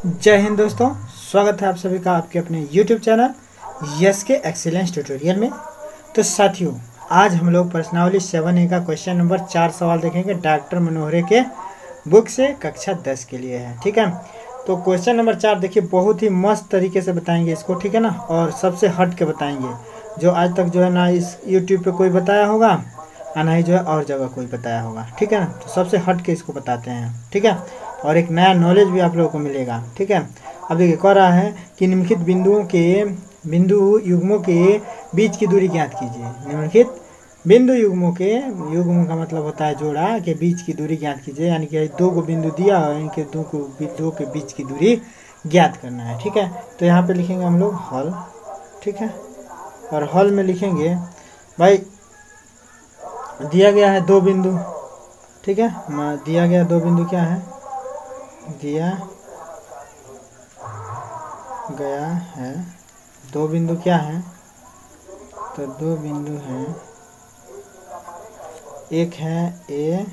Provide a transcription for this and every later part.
जय हिंद दोस्तों, स्वागत है आप सभी का आपके अपने YouTube चैनल यस के एक्सीलेंस ट्यूटोरियल में। तो साथियों, आज हम लोग प्रश्नावली 7A का क्वेश्चन नंबर 4 सवाल देखेंगे डॉक्टर मनोहरे के बुक से कक्षा 10 के लिए है। ठीक है, तो क्वेश्चन नंबर 4 देखिए, बहुत ही मस्त तरीके से बताएंगे इसको, ठीक है ना, और सबसे हट के बताएंगे जो आज तक जो है ना इस YouTube पे कोई बताया होगा और ना ही जो है और जगह कोई बताया होगा। ठीक है ना, तो सबसे हट के इसको बताते हैं। ठीक है, और एक नया नॉलेज भी आप लोगों को मिलेगा। ठीक है, अब देखिए कह रहा है कि निम्नलिखित बिंदु युग्मों के बीच की दूरी ज्ञात कीजिए। निम्नलिखित बिंदु युग्मों के, युग्म का मतलब होता है जोड़ा, के बीच की दूरी ज्ञात कीजिए, यानी कि दो को बिंदु दिया और इनके दो के बीच की दूरी ज्ञात करना है। ठीक है, तो यहाँ पे लिखेंगे हम लोग हल। ठीक है, और हल में लिखेंगे भाई दिया गया है दो बिंदु। ठीक है, दिया गया दो बिंदु क्या है, दिया गया है दो बिंदु क्या है, तो दो बिंदु हैं, एक है ए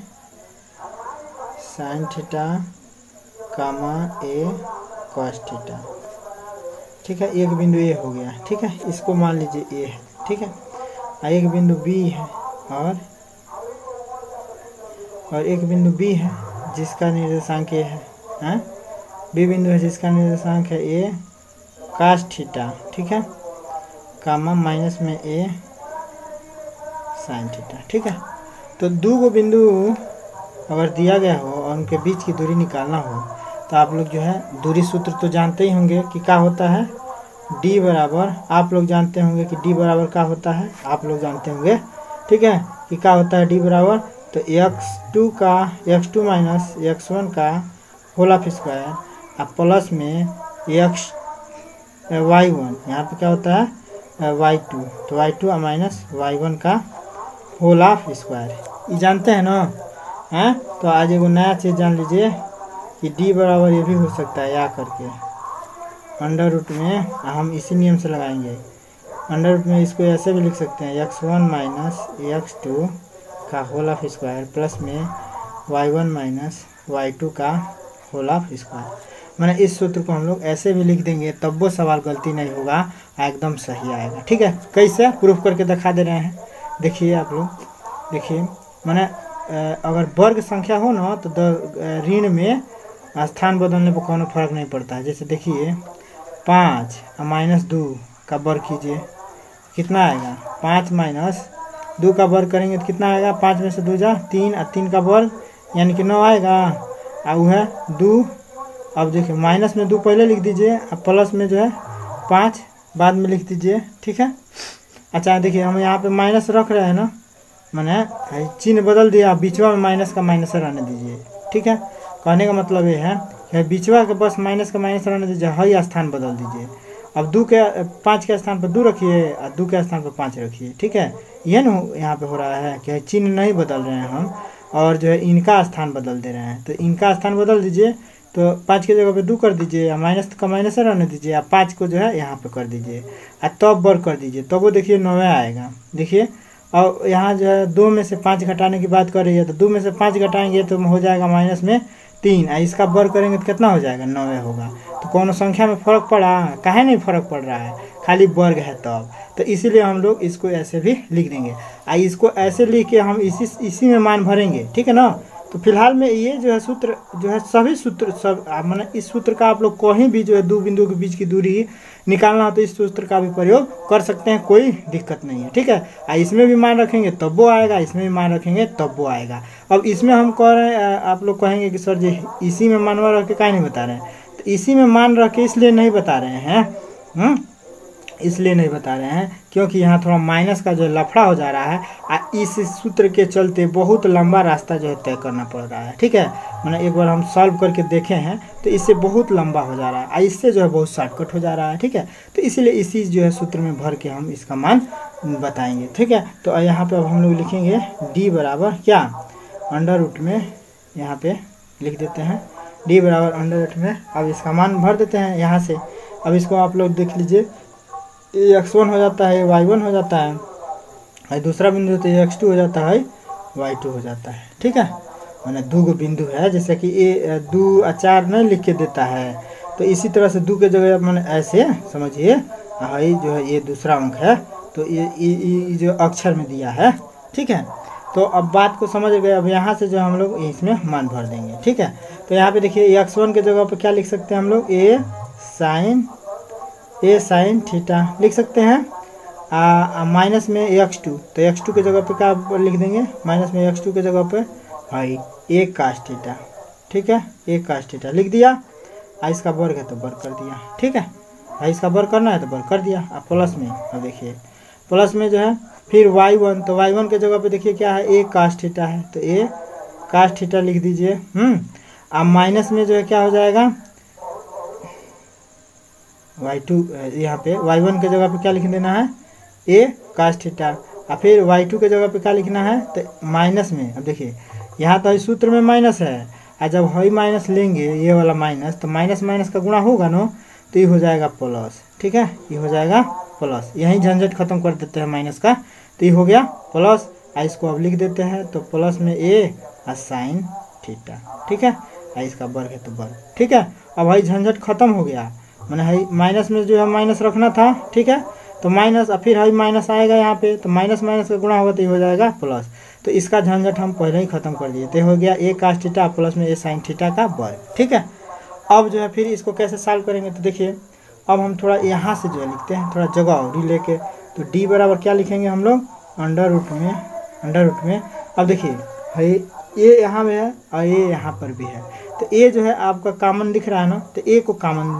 साइन थीटा कामा ए कॉस थीटा। ठीक है, एक बिंदु ए हो गया। ठीक है, इसको मान लीजिए ए है। ठीक है, एक बिंदु बी है और एक बिंदु बी है जिसका निर्देशांक ए है, बी बिंदु है जिसका निर्देशांक है ए कास थीटा। ठीक है, कामा माइनस में ए साइन थीटा। ठीक है, तो दो को बिंदु अगर दिया गया हो और उनके बीच की दूरी निकालना हो तो आप लोग जो है दूरी सूत्र तो जानते ही होंगे कि क्या होता है, डी बराबर, आप लोग जानते होंगे कि डी बराबर क्या होता है, आप लोग जानते होंगे। ठीक है, कि क्या होता है डी बराबर, तो x2 माइनस x1 का होल ऑफ स्क्वायर और प्लस में y1, यहाँ पे क्या होता है y2, तो y2 माइनस y1 का होल ऑफ स्क्वायर, ये जानते हैं ना। हैं, तो आज एगो नया चीज़ जान लीजिए कि d बराबर ये भी हो सकता है या करके अंडर रूट में, हम इसी नियम से लगाएंगे। अंडर रूट में इसको ऐसे भी लिख सकते हैं x1 माइनस x2 का होल ऑफ स्क्वायर प्लस में y1 माइनस y2 का होल ऑफ स्क्वायर। मैंने इस सूत्र को हम लोग ऐसे भी लिख देंगे तब वो सवाल गलती नहीं होगा, एकदम सही आएगा। ठीक है, कैसे प्रूफ करके दिखा दे रहे हैं, देखिए आप लोग, देखिए मैंने अगर वर्ग संख्या हो ना तो ऋण में स्थान बदलने पर कोनो फर्क नहीं पड़ता है। जैसे देखिए 5 माइनस 2 का वर्ग कीजिए, कितना आएगा, 5 माइनस 2 का वर्ग करेंगे तो कितना आएगा, 5 में से 2 जा 3 और 3 का वर्ग यानी कि 9 आएगा, और वो है 2। अब देखिए माइनस में 2 पहले लिख दीजिए और प्लस में जो है 5 बाद में लिख दीजिए। ठीक है, अच्छा देखिए हम यहाँ पे माइनस रख रहे हैं ना, मैंने चिन्ह बदल दिया, बीचवा में माइनस का माइनस रहने दीजिए। ठीक है, कहने का मतलब ये है कि बीचवा के बस माइनस का माइनस रहने दीजिए, हर स्थान बदल दीजिए। अब 5 के स्थान पर 2 रखिए और 2 के स्थान पर 5 रखिए। ठीक है, ये ना यहाँ पे हो रहा है कि चिन्ह नहीं बदल रहे हैं हम, और जो है इनका स्थान बदल दे रहे हैं, तो इनका स्थान बदल दीजिए, तो 5 की जगह पे 2 कर दीजिए या माइनस का माइनस रहने दीजिए, या 5 को जो है यहाँ पे कर दीजिए और तब वर्ग कर दीजिए, तब वो देखिए 9 आएगा। देखिए, और यहाँ जो है 2 में से 5 घटाने की बात कर रही है, तो 2 में से 5 घटाएंगे तो हो जाएगा माइनस में 3, इसका वर्ग करेंगे तो कितना हो जाएगा, 9 होगा। तो कौन संख्या में फर्क पड़ा, काहे नहीं फर्क पड़ रहा है, खाली वर्ग है तब, तो इसीलिए हम लोग इसको ऐसे भी लिख देंगे। इसको ऐसे लिख के हम इसी में मान भरेंगे। ठीक है ना, तो फिलहाल में ये जो है सूत्र जो है सभी सूत्र सब मैंने इस सूत्र का आप लोग कहीं भी जो है दो बिंदुओं के बीच की दूरी निकालना हो तो इस सूत्र का भी प्रयोग कर सकते हैं, कोई दिक्कत नहीं है। ठीक है, इसमें भी मान रखेंगे तब वो आएगा, इसमें भी मान रखेंगे तब वो आएगा। अब इसमें हम कह रहे हैं, आप लोग कहेंगे कि सर जी इसी में मानवा रख के काहे नहीं बता रहे हैं, तो इसी में मान रख के इसलिए नहीं बता रहे हैं, इसलिए नहीं बता रहे हैं क्योंकि यहाँ थोड़ा माइनस का जो लफड़ा हो जा रहा है, इस सूत्र के चलते बहुत लंबा रास्ता जो है तय करना पड़ रहा है। ठीक है, मैंने एक बार हम सॉल्व करके देखे हैं तो इससे बहुत लंबा हो जा रहा है, इससे जो है बहुत शॉर्टकट हो जा रहा है। ठीक है, तो इसीलिए इसी जो है सूत्र में भर के हम इसका मान बताएंगे। ठीक है, तो यहाँ पे अब हम लोग लिखेंगे डी बराबर क्या, अंडर रूट में यहाँ पे लिख देते हैं डी बराबर अंडर रूट में, अब इसका मान भर देते हैं यहाँ से। अब इसको आप लोग देख लीजिए, x1 हो जाता है, y1 हो जाता है, और दूसरा बिंदु तो x2 हो जाता है, y2 हो जाता है। ठीक है, मैंने दो बिंदु है, जैसे कि 2 और 4 नहीं लिख के देता है, तो इसी तरह से 2 के जगह मैंने ऐसे समझिए, ये जो है ये दूसरा अंक है, तो ये जो अक्षर में दिया है, ठीक है। तो अब बात को समझ गए। अब यहाँ से जो हम लोग इसमें मान भर देंगे, ठीक है। तो यहाँ पे देखिए x1 के जगह पे क्या लिख सकते हैं हम लोग, ए साइन थीटा लिख सकते हैं। माइनस में x2, तो x2 के जगह पे क्या लिख देंगे, माइनस में x2 के जगह पे भाई ए कास थीटा, ठीक है, ए कास थीटा लिख दिया। इसका वर्ग है तो वर्ग कर दिया, ठीक है। इसका वर्ग करना है तो वर्ग कर दिया। अब प्लस में, अब देखिए प्लस में जो है फिर y1, तो y1 के जगह पे देखिए क्या है, ए कास थीटा है, तो ए कास थीटा लिख दीजिए। अब माइनस में जो है क्या हो जाएगा, y2, यहाँ पे y1 के जगह पे क्या लिख देना है, ए कास थीटा। और फिर y2 के जगह पे क्या लिखना है, तो माइनस में, अब देखिए यहाँ तो इस सूत्र में माइनस है, और जब हई माइनस लेंगे ये वाला माइनस, तो माइनस माइनस का गुणा होगा ना, तो ये हो जाएगा प्लस, ठीक है, ये हो जाएगा प्लस। यहीं झंझट खत्म कर देते हैं माइनस का, तो ये हो गया प्लस। इसको अब लिख देते हैं, तो प्लस में ए और साइन थीटा, ठीक है, इसका वर्ग है तो वर्ग, ठीक है। अब भाई झंझट खत्म हो गया, मैंने हाई माइनस में जो है माइनस रखना था, ठीक है, तो माइनस, और फिर हाई माइनस आएगा यहाँ पे, तो माइनस माइनस का गुणा होगा तो ये हो जाएगा प्लस। तो इसका झंझट हम पहले ही खत्म कर दिए, तो हो गया ए कास थीटा प्लस में ए साइन थीटा का वर्ग, ठीक है। अब जो है फिर इसको कैसे सॉल्व करेंगे, तो देखिए अब हम थोड़ा यहाँ से जो है लिखते हैं, थोड़ा जगह और ही लेके, तो डी बराबर क्या लिखेंगे हम लोग, अंडर रूट में। अब देखिए भाई ये यहाँ में है और ये यहाँ पर भी है, तो ए जो है आपका कॉमन दिख रहा है ना, तो ए को कॉमन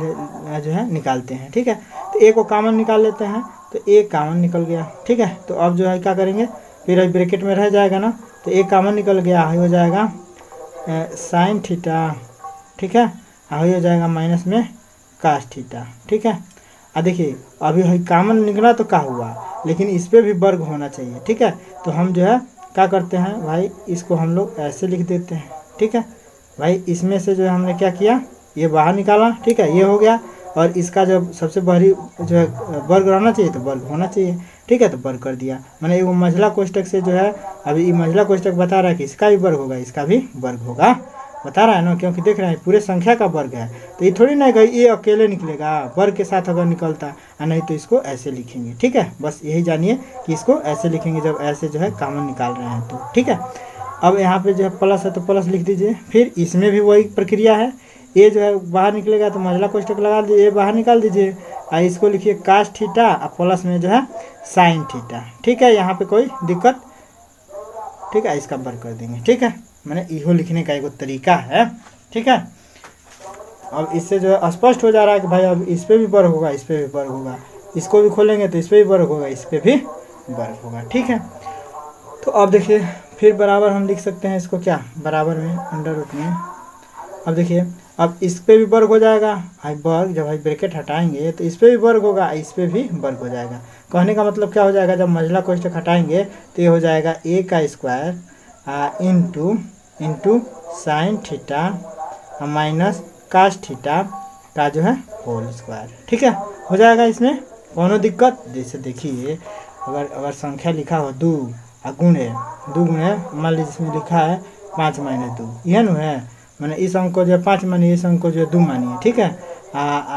जो है निकालते हैं, ठीक है। तो ए को कॉमन निकाल लेते हैं, तो ए कॉमन निकल गया, ठीक है। तो अब जो है क्या करेंगे, फिर ब्रैकेट में रह जाएगा ना, तो ए कॉमन निकल गया, हो जाएगा साइन थीटा, ठीक है, हो जाएगा माइनस में कास थीटा, ठीक है। देखिए अभी है कॉमन निकला तो क्या हुआ, लेकिन इस पर भी वर्ग होना चाहिए, ठीक है। तो हम जो है क्या करते हैं भाई, इसको हम लोग ऐसे लिख देते हैं, ठीक है भाई। इसमें से जो है हमने क्या किया, ये बाहर निकाला, ठीक है, ये हो गया। और इसका जब सबसे बाहरी जो है वर्ग रहना चाहिए तो वर्ग होना चाहिए, ठीक है, तो वर्ग कर दिया। मैंने वो मंझला कोष्टक से जो है, अभी ये मंझला कोष्टक बता रहा है कि इसका भी वर्ग होगा, इसका भी वर्ग होगा, बता रहा है ना, क्योंकि देख रहे हैं पूरे संख्या का वर्ग है, तो ये थोड़ी ना ये अकेले निकलेगा, वर्ग के साथ अगर निकलता, नहीं तो इसको ऐसे लिखेंगे, ठीक है। बस यही जानिए कि इसको ऐसे लिखेंगे जब ऐसे जो है कॉमन निकाल रहे हैं तो, ठीक है। अब यहाँ पे जो है प्लस है तो प्लस लिख दीजिए। फिर इसमें भी वही प्रक्रिया है, ये जो है बाहर निकलेगा तो मंझला कोष्टक लगा दीजिए, ये बाहर निकाल दीजिए, और इसको लिखिए कास थीटा और प्लस में जो है साइन थीटा, ठीक है। यहाँ पे कोई दिक्कत, ठीक है, इसका वर्ग कर देंगे, ठीक है। मैंने इहो लिखने का एक तरीका है, ठीक है। अब इससे जो है स्पष्ट हो जा रहा है कि भाई अब इस पे भी वर्ग होगा, इस पे भी वर्ग होगा, इसको भी खोलेंगे तो इस पे भी वर्ग होगा, इस पे भी वर्ग होगा, ठीक है। तो अब देखिए फिर बराबर हम लिख सकते हैं इसको, क्या बराबर में अंडर रूट में। अब देखिए अब इस पे भी वर्ग हो जाएगा, भाई वर्ग जब भाई ब्रैकेट हटाएंगे तो इस पे भी वर्ग होगा, इस पे भी वर्ग हो जाएगा। कहने का मतलब क्या हो जाएगा, जब मंझला कोष्टक हटाएंगे तो ये हो जाएगा ए का square into sine theta minus cos theta का जो है होल स्क्वायर, ठीक है, हो जाएगा। इसमें कोनो दिक्कत, जैसे देखिए अगर संख्या लिखा हो 2 और गुणे 2 गुणे, मान लीजिए इसमें लिखा है 5 माइनस 2, यह न है, मैंने इस अंक को जो है 5 मानिए, इस अंक को जो है 2 मानिए, ठीक है।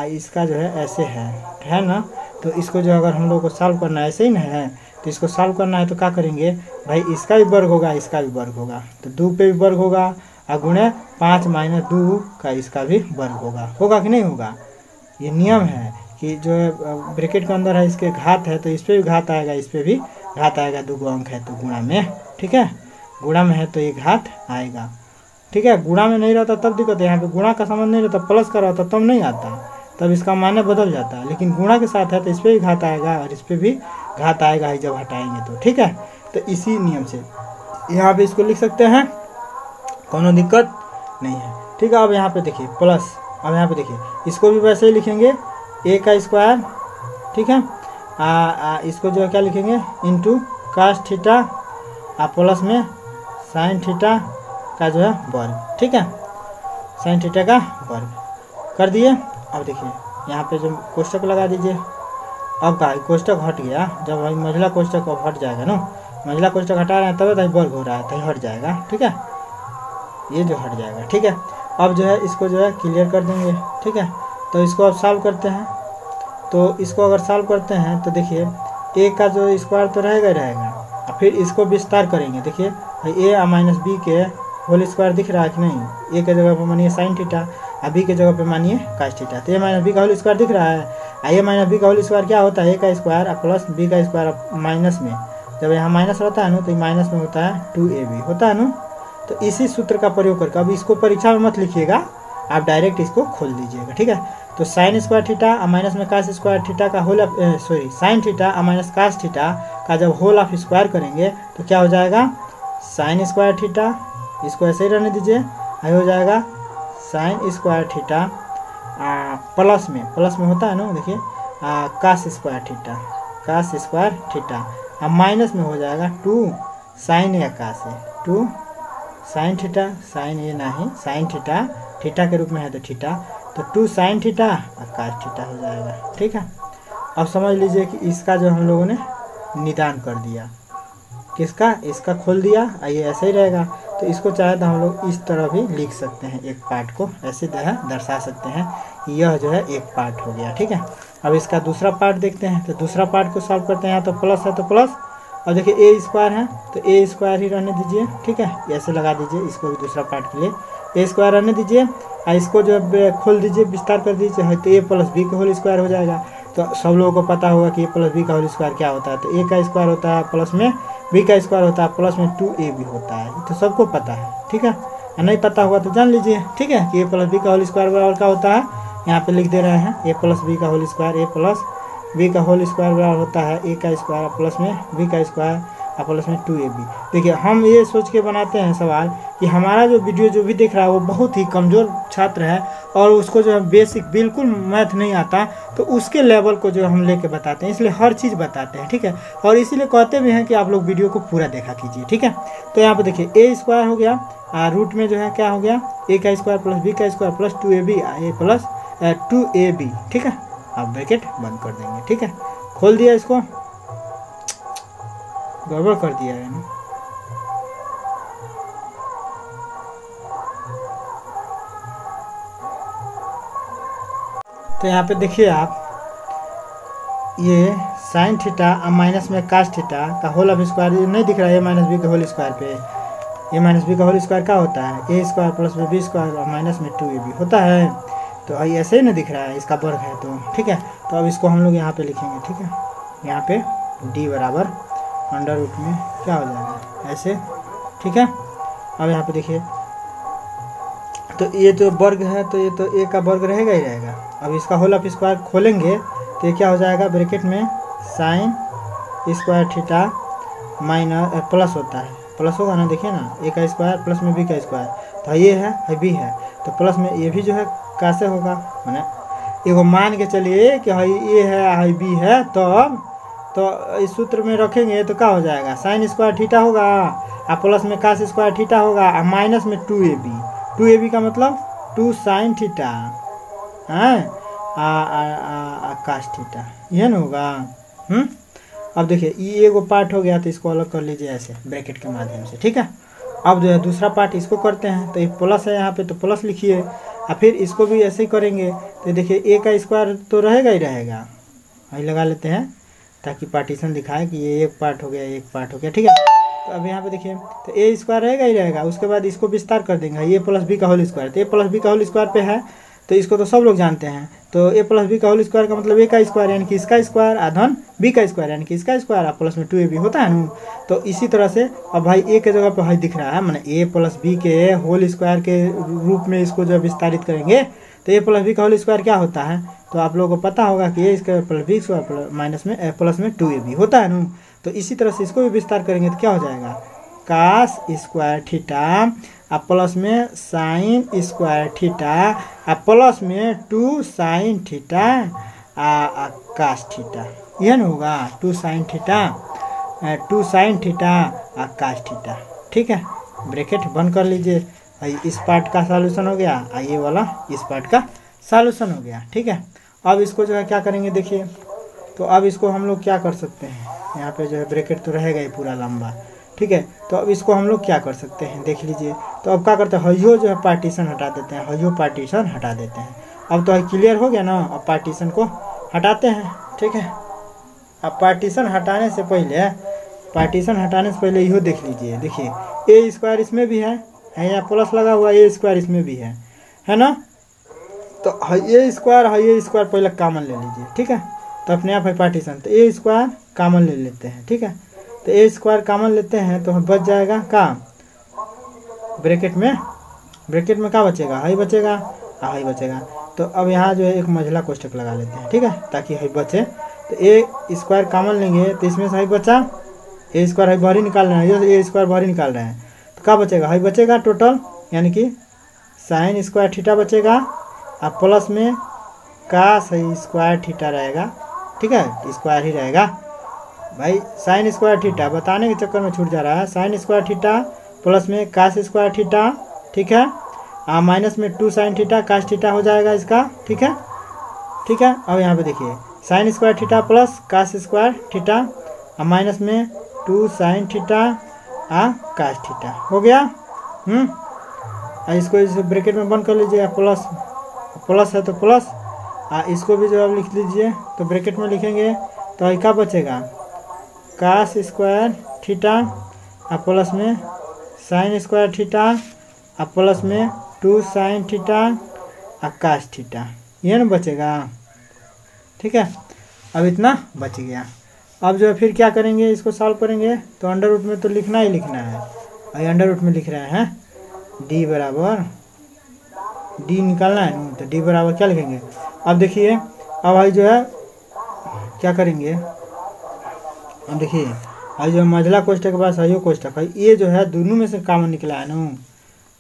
इसका जो है ऐसे है ना, तो इसको जो अगर हम लोग को सॉल्व करना है ऐसे ही ना है, तो इसको सॉल्व करना है तो क्या करेंगे भाई, इसका भी वर्ग होगा, इसका भी वर्ग होगा, तो 2 पे भी वर्ग होगा, और गुणे 5 माइनस 2 का इसका भी वर्ग होगा कि नहीं होगा। ये नियम है कि जो है ब्रैकेट के अंदर है इसके घात है, तो इस पर भी घात आएगा, इस पर भी घात आएगा, 2 अंक है तो गुणा में, ठीक है, गुणा में है तो ये घात आएगा, ठीक है। गुणा में नहीं रहता तब दिक्कत है, यहाँ पे गुणा का संबंध नहीं रहता, प्लस का रहता तब नहीं आता, तब इसका मान्य बदल जाता है। लेकिन गुणा के साथ है तो इस पर भी घात आएगा और इस पर भी घात आएगा ही जब हटाएंगे तो, ठीक है। तो इसी नियम से यहाँ पे इसको लिख सकते हैं, कोनो दिक्कत नहीं है, ठीक है। अब यहाँ पे देखिए प्लस, अब यहाँ पे देखिए इसको भी वैसे ही लिखेंगे, ए का स्क्वायर, ठीक है, इसको जो है क्या लिखेंगे इंटू कास थीटा प्लस में साइन थीटा का जो है वर्ग, ठीक है, साइन थीटा का वर्ग कर दिए। अब देखिए यहाँ पे जो कोष्टक लगा दीजिए, अब का कोष्टक हट गया, जब भाई मंझला कोष्टक अब हट जाएगा ना, मंझला कोष्टक हटा रहे हैं तब तो वर्ग हो रहा है, तो हट जाएगा, ठीक है, ये जो हट जाएगा, ठीक है। अब जो है इसको जो है क्लियर कर देंगे, ठीक है। तो इसको अब सॉल्व करते हैं। तो इसको अगर सॉल्व करते हैं तो देखिए ए का जो स्क्वायर तो रहेगा ही रहेगा, और फिर इसको विस्तार करेंगे। देखिए ए माइनस बी के होल स्क्वायर दिख रहा है कि नहीं, ए के जगह पर मानिए साइन थीटा और बी के जगह पर मानिए कास थीटा। तो ए माइनस बी का होल स्क्वायर दिख रहा है। ए माइनस बी का होल स्क्वायर क्या होता है, ए का स्क्वायर और प्लस बी का स्क्वायर माइनस में, जब यहाँ माइनस रहता है ना तो माइनस में होता है 2ab होता है ना। तो इसी सूत्र का प्रयोग करके, अब इसको परीक्षा में मत लिखिएगा, आप डायरेक्ट इसको खोल दीजिएगा, ठीक है। तो साइन स्क्वायर थीटा और माइनस में कास स्क्वायर थीटा का होल साइन थीटा और माइनस कास थीटा का जब होल ऑफ स्क्वायर करेंगे तो क्या हो जाएगा, साइन स्क्वायर थीटा, इसको ऐसे ही रहने दीजिए, ये हो जाएगा साइन स्क्वायर थीटा प्लस में होता है ना, देखिए कास स्क्वायर थीटा और माइनस में हो जाएगा 2 साइन या कास है, 2 साइन थीटा, साइन ये नहीं साइन थीटा के रूप में है तो थीटा, तो 2 साइन थीटा और कास थीटा हो जाएगा, ठीक है। अब समझ लीजिए कि इसका जो हम लोगों ने निदान कर दिया, किसका, इसका खोल दिया, ये ऐसे ही रहेगा। तो इसको चाहे तो हम लोग इस तरह भी लिख सकते हैं, एक पार्ट को ऐसे दर्शा सकते हैं, यह जो है एक पार्ट हो गया, ठीक है। अब इसका दूसरा पार्ट देखते हैं। तो दूसरा पार्ट को सॉल्व करते हैं, यहाँ तो प्लस है तो प्लस, और देखिए ए स्क्वायर है तो ए स्क्वायर ही रहने दीजिए, ठीक है, ऐसे लगा दीजिए, इसको भी दूसरा पार्ट के लिए ए स्क्वायर रहने दीजिए, और इसको जो खोल दीजिए, विस्तार कर दीजिए, तो ए प्लस बी का होल स्क्वायर हो जाएगा। तो सब लोगों को पता होगा कि ए प्लस बी का होल स्क्वायर क्या होता है, तो ए का स्क्वायर होता है प्लस में बी का स्क्वायर होता है प्लस में 2ab होता है, तो सबको पता है, ठीक है। नहीं पता होगा तो जान लीजिए, ठीक है, कि ए प्लस बी का होल स्क्वायर बराबर क्या होता है, यहाँ पे लिख दे रहे हैं ए प्लस बी का होल स्क्वायर, ए प्लस बी का होल स्क्वायर बराबर होता है ए का स्क्वायर प्लस में बी का स्क्वायर और प्लस में 2ab। देखिए हम ये सोच के बनाते हैं सवाल कि हमारा जो वीडियो जो भी देख रहा है वो बहुत ही कमज़ोर छात्र है और उसको जो है बेसिक बिल्कुल मैथ नहीं आता, तो उसके लेवल को जो हम लेके बताते हैं, इसलिए हर चीज़ बताते हैं, ठीक है। और इसीलिए कहते भी हैं कि आप लोग वीडियो को पूरा देखा कीजिए, ठीक है। तो यहाँ पे देखिए ए स्क्वायर हो गया, रूट में जो है क्या हो गया, ए का स्क्वायर प्लस बी का स्क्वायर प्लस 2ab ए प्लस 2ab, ठीक है। अब ब्रैकेट बंद कर देंगे, ठीक है, खोल दिया, इसको गड़बड़ कर दिया है ना। तो यहाँ पे देखिए आप, ये साइन थीटा और माइनस में कास थीटा का होल ऑफ स्क्वायर नहीं दिख रहा है, ए माइनस बी के होल स्क्वायर पे, ए माइनस बी का होल स्क्वायर क्या होता है, ए स्क्वायर प्लस में बी स्क्वायर और माइनस में 2ab होता है। तो ये ऐसे ही ना दिख रहा है, इसका वर्ग है, तो ठीक है। तो अब इसको हम लोग यहाँ पे लिखेंगे, ठीक है, यहाँ पे d बराबर अंडर रूट में क्या हो जाएगा ऐसे, ठीक है। अब यहाँ पे देखिए, तो ये जो वर्ग है तो ये तो ए का वर्ग रहेगा ही रहेगा। अब इसका होल ऑफ स्क्वायर खोलेंगे तो ये क्या हो जाएगा, ब्रैकेट में sign square theta minus plus होता है, प्लस होगा ना, देखिए ना, ए का स्क्वायर प्लस में बी का स्क्वायर, तो ये है बी है, तो प्लस में ये भी जो है कैसे होगा, मैंने एगो मान के चलिए कि हाई ए है हाई बी है, तो इस सूत्र में रखेंगे तो क्या हो जाएगा, साइन स्क्वायर थीटा होगा और प्लस में कास स्क्वायर थीटा होगा और माइनस में 2ab का मतलब 2 साइन थीटा है कास थीटा, यह ना होगा। अब देखिए ये एगो पार्ट हो गया, तो इसको अलग कर लीजिए ऐसे ब्रैकेट के माध्यम से, ठीक है। अब जो है दूसरा पार्ट इसको करते हैं, तो ये प्लस है यहाँ पे तो प्लस लिखिए, और फिर इसको भी ऐसे ही करेंगे। तो देखिए ए का स्क्वायर तो रहेगा ही रहेगा, वही लगा लेते हैं ताकि पार्टीशन दिखाए कि ये एक पार्ट हो गया एक पार्ट हो गया, ठीक है। तो अब यहाँ पे देखिए, तो ए स्क्वायर रहेगा ही रहेगा, उसके बाद इसको विस्तार कर देंगे, ए प्लस बी का होल स्क्वायर, तो ए प्लस बी का होल स्क्वायर पे है, तो इसको तो सब लोग जानते हैं। तो ए प्लस बी का होल स्क्वायर का मतलब ए का स्क्वायर यानी कि इसका स्क्वायर आधन बी का स्क्वायर यानी कि इसका स्क्वायर प्लस में 2ab होता है ना। तो इसी तरह से अब भाई ए के जगह पे भाई दिख रहा है, माने ए प्लस बी के होल स्क्वायर के रूप में इसको जब विस्तारित करेंगे तो ए प्लस बी का होल स्क्वायर क्या होता है, तो आप लोगों को पता होगा कि A square plus B square minus में प्लस में 2ab होता है ना। तो इसी तरह से इसको भी विस्तार करेंगे तो क्या हो जाएगा, कास स्क्वायर थीटा प्लस में साइन स्क्वायर थीटा प्लस में 2 साइन थीटा कास थीटा, यह ना होगा 2 साइन थीटा कास थीटा, ठीक है। ब्रैकेट बंद कर लीजिए, इस पार्ट का सॉल्यूशन हो गया, ये वाला इस पार्ट का सॉल्यूशन हो गया, ठीक है। अब इसको जो है क्या करेंगे देखिए, तो अब इसको हम लोग क्या कर सकते हैं, यहाँ पे जो है ब्रैकेट तो रहेगा ही पूरा लंबा, ठीक है। तो अब इसको हम लोग क्या कर सकते हैं देख लीजिए। तो अब क्या करते हैं, हयो जो है पार्टीशन हटा देते हैं, हयो पार्टीशन हटा देते हैं। अब तो क्लियर हो गया ना। अब पार्टीशन को हटाते हैं, ठीक है। अब पार्टीशन हटाने से पहले इहो देख लीजिए। देखिए ए स्क्वायर इसमें भी है यहाँ प्लस लगा हुआ, ए स्क्वायर इसमें भी है ना। तो ए स्क्वायर पहले कॉमन ले लीजिए, ठीक है। तो अपने आप है पार्टीशन, तो ए स्क्वायर कॉमन ले लेते हैं, ठीक है। तो ए स्क्वायर कॉमन लेते हैं तो बच जाएगा का ब्रैकेट में क्या बचेगा, हाई बचेगा, हाई बचेगा। तो अब यहाँ जो है एक मंझला कोष्ठक लगा लेते हैं, ठीक है, ताकि हाई बचे। तो ए स्क्वायर कॉमन लेंगे तो इसमें से हाई बचा, ए स्क्वायर हाई बाहर ही निकाल रहे हैं, ये ए स्क्वायर बाहर ही निकाल रहे हैं। तो क्या बचेगा, हाई बचेगा टोटल, यानी कि साइन स्क्वायर थीटा बचेगा और प्लस में कास स्क्वायर थीटा रहेगा, ठीक है, स्क्वायर ही रहेगा भाई। साइन स्क्वायर थीटा बताने के चक्कर में छूट जा रहा है, साइन स्क्वायर थीटा प्लस में कास स्क्वायर थीटा, ठीक है, माइनस में 2 साइन थीटा कास थीटा हो जाएगा इसका, ठीक है, ठीक है। अब यहाँ पे देखिए sine square theta plus cos square theta और माइनस में 2 साइन थीटा कास थीटा हो गया। इसको इस ब्रैकेट में बंद कर लीजिए, प्लस है तो प्लस, इसको भी जो आप लिख लीजिए। तो ब्रैकेट में लिखेंगे तो क्या बचेगा, कास स्क्वायर थीटा और प्लस में साइन स्क्वायर थीटा और प्लस में 2 साइन थीटा और कास थीटा, ये ना बचेगा, ठीक है। अब इतना बच गया। अब जो है फिर क्या करेंगे, इसको सॉल्व करेंगे तो अंडर रूट में तो लिखना ही लिखना है, और अंडर रूट में लिख रहे हैं डी बराबर, डी निकालना है ना, तो डी बराबर क्या लिखेंगे। अब देखिए अब भाई जो है क्या करेंगे, अब देखिए भाई जो मझला कोष्ठक के पास है कोष्ठक है, ये जो है दोनों में से कॉमन निकला है ना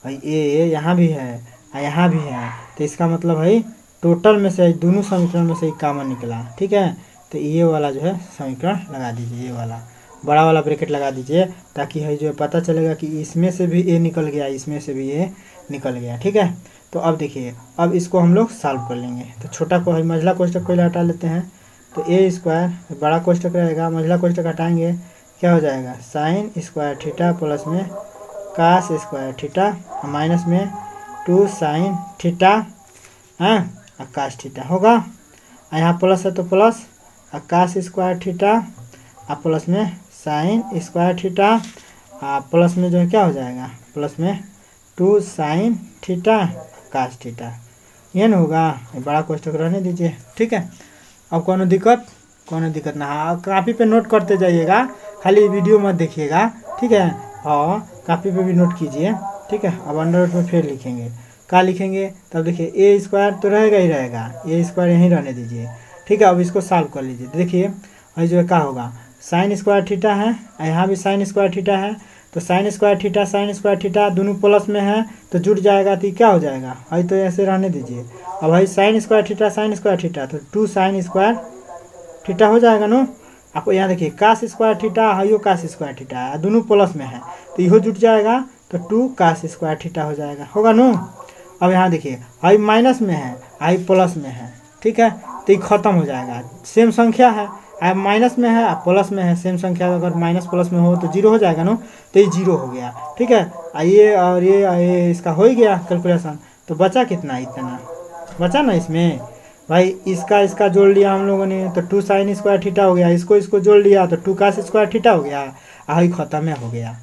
भाई, ये यहाँ भी है और यहाँ भी है, तो इसका मतलब भाई टोटल में से दोनों समीकरण में से कॉमन निकला, ठीक है। तो ये वाला जो है समीकरण लगा दीजिए, ये वाला बड़ा वाला ब्रैकेट लगा दीजिए, ताकि है जो पता चलेगा कि इसमें से भी ए निकल गया, इसमें से भी ए निकल गया, ठीक है। तो अब देखिए अब इसको हम लोग सॉल्व कर लेंगे। तो छोटा को है मझला कोष्ठक पहले हटा लेते हैं, तो ए स्क्वायर बड़ा कोष्ठक रहेगा, मझला कोष्ठक हटाएंगे क्या हो जाएगा, साइन स्क्वायर थीटा प्लस में कास स्क्वायर थीटा माइनस में 2 साइन थीटा और कास थीटा होगा। यहाँ प्लस है तो प्लस और कास स्क्वायर थीटा और प्लस में साइन स्क्वायर थीटा प्लस में जो है क्या हो जाएगा, प्लस में 2 साइन थीटा कास थीटा, ये ना होगा। बड़ा कोष्ठक रहने दीजिए, ठीक है। अब कोनो दिक्कत ना, हाँ कापी पे नोट करते जाइएगा, खाली वीडियो मत देखिएगा, ठीक है। हाँ कापी पे भी नोट कीजिए, ठीक है। अब अंडर रूट में फिर लिखेंगे, क्या लिखेंगे, तब देखिए ए स्क्वायर तो रहेगा ही रहेगा, ए स्क्वायर यहीं रहने दीजिए, ठीक है। अब इसको सॉल्व कर लीजिए, देखिए और जो है क्या होगा, साइन स्क्वायर थीटा है, यहाँ भी साइन स्क्वायर थीटा है, तो साइन स्क्वायर थीटा दोनों प्लस में है तो जुड़ जाएगा, तो क्या हो जाएगा, भाई तो ऐसे रहने दीजिए। अब भाई साइन स्क्वायर थीटा तो 2 साइन स्क्वायर थीटा हो जाएगा नो। आपको यहाँ देखिए कास स्क्वायर थीटा है, कास स्क्वायर थीटा दोनों प्लस में है, तो इहो जुट जाएगा, तो 2 कास स्क्वायर थीटा हो जाएगा, होगा नो। अब यहाँ देखिए आई माइनस में है, आई प्लस में है, ठीक है, तो ये खत्म हो जाएगा। सेम संख्या है, आई माइनस में है प्लस में है, सेम संख्या अगर माइनस प्लस में हो तो 0 हो जाएगा नो, तो ये 0 हो गया, ठीक है। ये और ये इसका हो ही गया कैलकुलेशन। तो बचा कितना, इतना बचा ना इसमें भाई, इसका जोड़ लिया हम लोगों ने, तो 2 साइन स्क्वायर थीटा हो गया, इसको जोड़ लिया तो 2 कास स्क्वायर थीटा हो गया, आई खत्म है हो गया,